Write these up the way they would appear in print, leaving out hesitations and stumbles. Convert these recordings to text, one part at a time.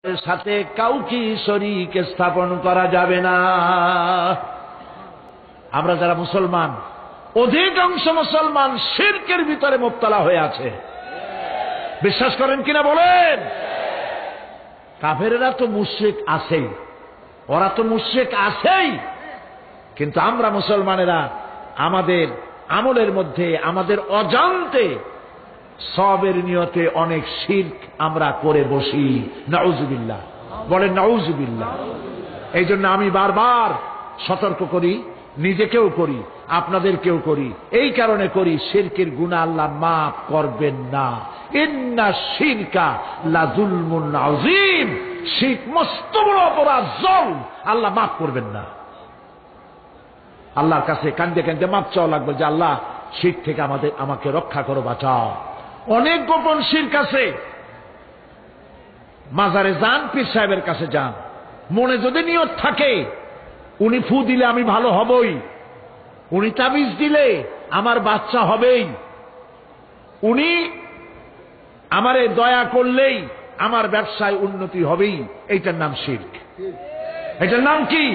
এর সাথে কাউকে শরীক স্থাপন করা যাবে না। আমরা যারা মুসলমান, অধিকাংশ মুসলমান শিরকের ভিতরে মুবতলা হয়ে আছে। বিশ্বাস করেন কিনা বলেন? কাফেরেরা তো মুশরিক আছেই, ওরা তো মুশরিক আছেই, কিন্তু আমরা মুসলমানেরা আমাদের আমলের মধ্যে আমাদের অজান্তে সবের নিয়তে অনেক শিরক আমরা করে বসি। নাউজুবিল্লাহ, বলেন নাউজুবিল্লাহ। এই জন্য আমি বারবার সতর্ক করি, নিজেকেও করি, আপনাদেরকেও করি। এই কারণে করি, শিরকের গুনাহ আল্লাহ মাফ করবেন না। ইন্না শিরকা লাযুলমুন আযীম, শিরক মস্ত বড় অপরাধ, জুলম, আল্লাহ মাফ করবেন না। আল্লাহর কাছে কান্দে কান্দে মাফ চাওয়া লাগবে যে আল্লাহ শিরক থেকে আমাকে রক্ষা করো, বাঁচাও। অনেক গোপন শিরক আছে। মাজারে যান, পীর সাহেবের কাছে যান, মনে যদি নিয়ত থাকে উনি ফু দিলে আমি ভালো হবই, উনি তাবিজ দিলে আমার বাচ্চা হবেই, উনি আমারে দয়া করলেই আমার ব্যবসায় উন্নতি হবেই, এইটার নাম শিরক। এটার নাম কি?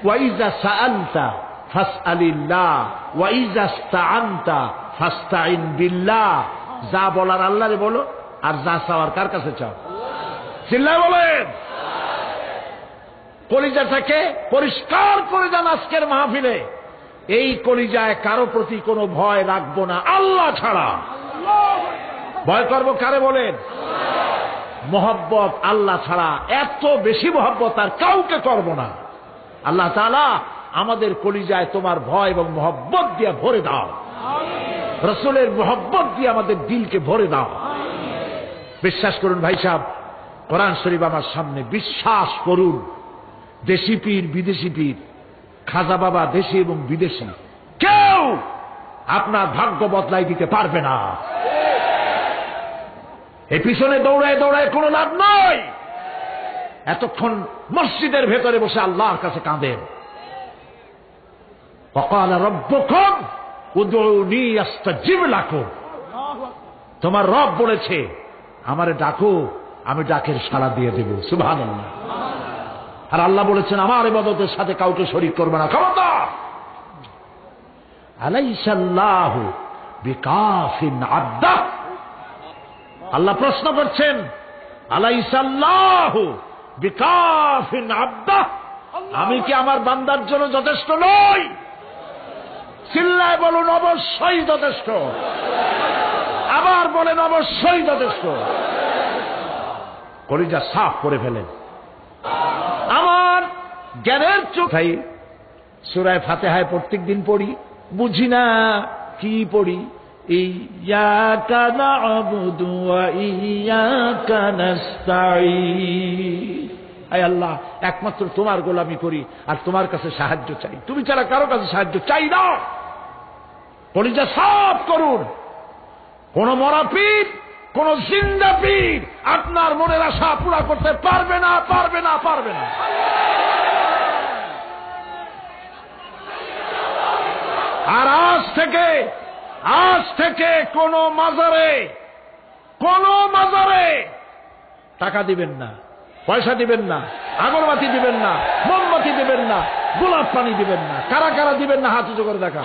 ওয়াইজা সাআলতা ফাসআলিল্লাহ ওয়াইজা ইসতাআনতা ফাসতাইন বিল্লাহ। যা বলার আল্লাহরে বলো, আর যা চাওয়ার কার কাছে চাও? চিল্লায় বলেন। কলিজাটাকে পরিষ্কার করে যান আজকের মাহফিলে। এই কলিজায় কারো প্রতি কোনো ভয় রাখবো না আল্লাহ ছাড়া। ভয় করবো কারে বলেন? মহব্বত আল্লাহ ছাড়া, এত বেশি মহব্বত আর কাউকে করবো না। আল্লাহ তাআলা আমাদের কলিজায় তোমার ভয় এবং মহব্বত দিয়ে ভরে দাও, রাসূলের মহব্বত দিয়ে আমাদের দিলকে ভরে দাও। বিশ্বাস করুন ভাই সাহেব, কোরআন শরীফ আমার সামনে, বিশ্বাস করুন, দেশি পীর বিদেশি পীর, খাজা বাবা দেশি এবং বিদেশি, কেউ আপনার ভাগ্য বদলাই দিতে পারবে না। এই পিছনে দৌড়ায় দৌড়ায় কোনো লাভ নয়। এতক্ষণ মসজিদের ভেতরে বসে আল্লাহর কাছে কাঁদেন। ওয়াকালা রাব্বুকুম উদউনি আস্তাজিব লাকুম। তোমার রব বলেছে আমারে ডাকো, আমি ডাকের সাড়া দিয়ে দেব। সুবহানাল্লাহ। আর আল্লাহ বলেছেন আমার ইবাদতের সাথে কাউকে শরীক করবে না। খবরদার। আলাইসাল্লাহু বিকাফিন আবদাহ। আল্লাহ প্রশ্ন করছেন, আলাইসাল্লাহু বিকাফিন আবদাহ, আমি কি আমার বান্দার জন্য যথেষ্ট নই? চিল্লায় বলুন অবশ্যই যথেষ্ট। আবার বলেন অবশ্যই যথেষ্ট। কলিজা সাফ করে ফেলেন। আমার জ্ঞানের চোখাই সূরা ফাতিহায় প্রত্যেক দিন পড়ি, বুঝি না কি পড়ি। ইয়াকা না'বুদু ওয়া ইয়াকা নাস্তাঈন। আয় আল্লাহ, একমাত্র তোমার গোলামি করি আর তোমার কাছে সাহায্য চাই, তুমি ছাড়া কারো কাছে সাহায্য চাই না। কলিজা সাফ করুন। কোন মরা পীর, কোন জিন্দা পীর আপনার মনের আশা পুরা করতে পারবে না, পারবে না, পারবে না। আর আজ থেকে কোন মাজারে টাকা দিবেন না, পয়সা দিবেন না, আগরবাতি দিবেন না, মোমবাতি দিবেন না, গোলাপ পানি দিবেন না। কারা কারা দিবেন না হাত উঁচু করে দেখা।